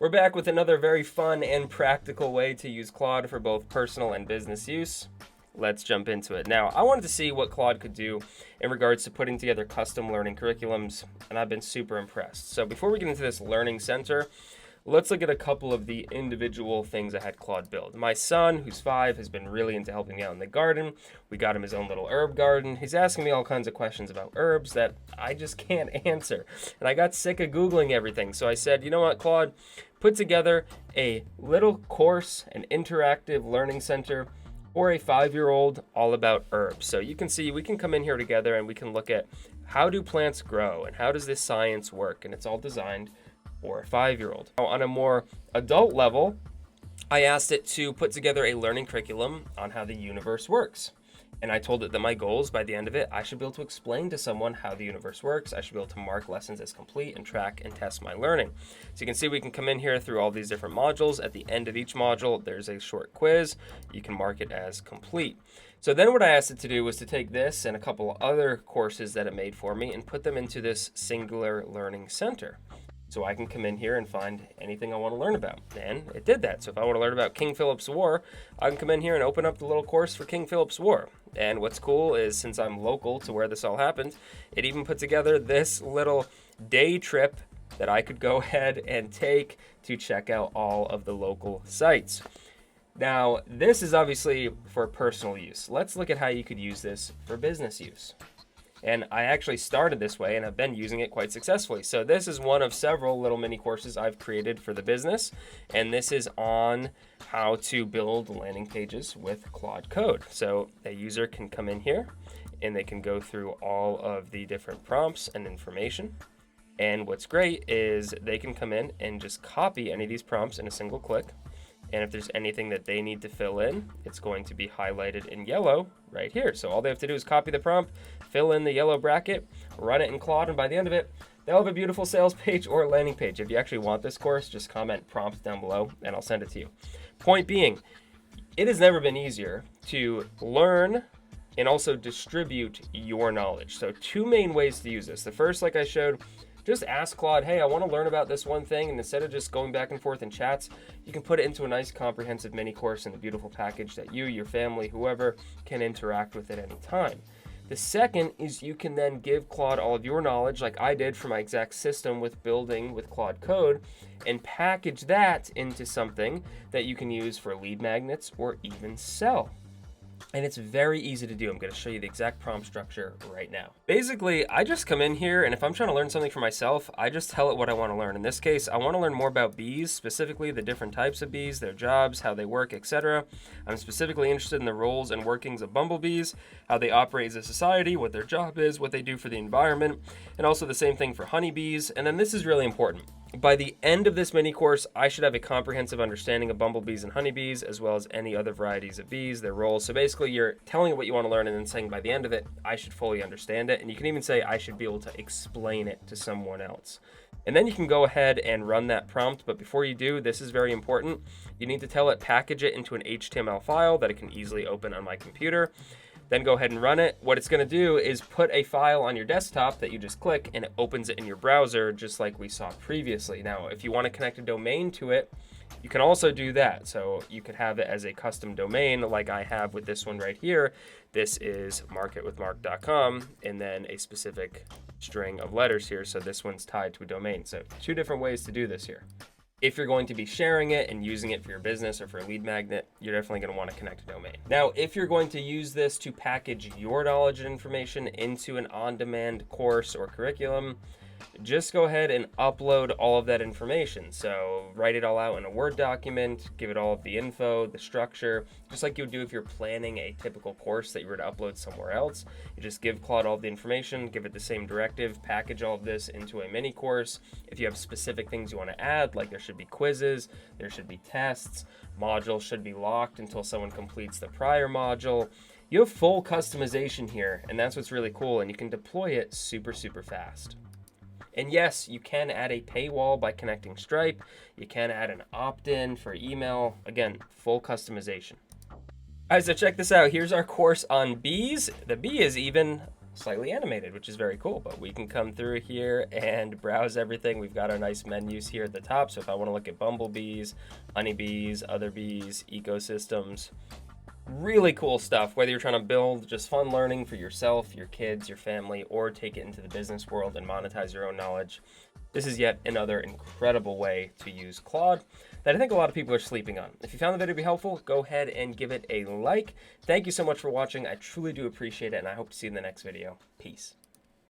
We're back with another very fun and practical way to use Claude for both personal and business use. Let's jump into it. Now, I wanted to see what Claude could do in regards to putting together custom learning curriculums, and I've been super impressed. So before we get into this learning center, let's look at a couple of the individual things I had Claude build. My son, who's 5, has been really into helping me out in the garden. We got him his own little herb garden. He's asking me all kinds of questions about herbs that I just can't answer. And I got sick of Googling everything. So I said, you know what, Claude, put together a little course, an interactive learning center for a 5-year-old all about herbs. So you can see we can come in here together and we can look at how do plants grow and how does this science work, and it's all designed for a 5-year-old. Now, on a more adult level, I asked it to put together a learning curriculum on how the universe works. And I told it that my goals by the end of it, I should be able to explain to someone how the universe works. I should be able to mark lessons as complete and track and test my learning. So you can see we can come in here through all these different modules. At the end of each module, there's a short quiz. You can mark it as complete. So then what I asked it to do was to take this and a couple other courses that it made for me and put them into this singular learning center. So I can come in here and find anything I want to learn about. And it did that. So if I want to learn about King Philip's War, I can come in here and open up the little course for King Philip's War. And what's cool is since I'm local to where this all happened, it even put together this little day trip that I could go ahead and take to check out all of the local sites. Now, this is obviously for personal use. Let's look at how you could use this for business use. And I actually started this way and have been using it quite successfully. So this is one of several little mini courses I've created for the business. And this is on how to build landing pages with Claude Code. So a user can come in here and they can go through all of the different prompts and information. And what's great is they can come in and just copy any of these prompts in a single click. And if there's anything that they need to fill in, it's going to be highlighted in yellow right here. So all they have to do is copy the prompt, fill in the yellow bracket, run it in Claude, and by the end of it, they'll have a beautiful sales page or landing page. If you actually want this course, just comment prompt down below and I'll send it to you. Point being, it has never been easier to learn and also distribute your knowledge. So 2 main ways to use this. The first, like I showed, just ask Claude, hey, I want to learn about this one thing, and instead of just going back and forth in chats, you can put it into a nice comprehensive mini course in a beautiful package that you, your family, whoever can interact with at any time. The second is you can then give Claude all of your knowledge, like I did for my exact system with building with Claude Code, and package that into something that you can use for lead magnets or even sell. And it's very easy to do. I'm going to show you the exact prompt structure right now. Basically, I just come in here, and if I'm trying to learn something for myself, I just tell it what I want to learn. In this case, I want to learn more about bees, specifically the different types of bees, their jobs, how they work, etc. I'm specifically interested in the roles and workings of bumblebees, how they operate as a society, what their job is, what they do for the environment, and also the same thing for honeybees. And then this is really important. By the end of this mini course, I should have a comprehensive understanding of bumblebees and honeybees, as well as any other varieties of bees, their roles. So basically, you're telling it what you want to learn and then saying by the end of it, I should fully understand it. And you can even say I should be able to explain it to someone else. And then you can go ahead and run that prompt. But before you do, this is very important. You need to tell it package it into an HTML file that it can easily open on my computer. Then go ahead and run it. What it's going to do is put a file on your desktop that you just click and it opens it in your browser just like we saw previously. Now, if you want to connect a domain to it, you can also do that. So you could have it as a custom domain like I have with this one right here. This is marketwithmark.com and then a specific string of letters here. So this one's tied to a domain. So 2 different ways to do this here. If you're going to be sharing it and using it for your business or for a lead magnet, you're definitely going to want to connect a domain. Now, if you're going to use this to package your knowledge and information into an on-demand course or curriculum, just go ahead and upload all of that information. So write it all out in a Word document, give it all of the info, the structure, just like you would do if you're planning a typical course that you were to upload somewhere else. You just give Claude all of the information, give it the same directive, package all of this into a mini course. If you have specific things you want to add, like there should be quizzes, there should be tests, modules should be locked until someone completes the prior module. You have full customization here, and that's what's really cool, and you can deploy it super, super fast. And yes, you can add a paywall by connecting Stripe. You can add an opt-in for email. Again, full customization. All right, so check this out. Here's our course on bees. The bee is even slightly animated, which is very cool. But we can come through here and browse everything. We've got our nice menus here at the top. So if I want to look at bumblebees, honeybees, other bees, ecosystems, really cool stuff, whether you're trying to build just fun learning for yourself, your kids, your family, or take it into the business world and monetize your own knowledge. This is yet another incredible way to use Claude that I think a lot of people are sleeping on. If you found the video to be helpful, go ahead and give it a like. Thank you so much for watching. I truly do appreciate it, and I hope to see you in the next video. Peace.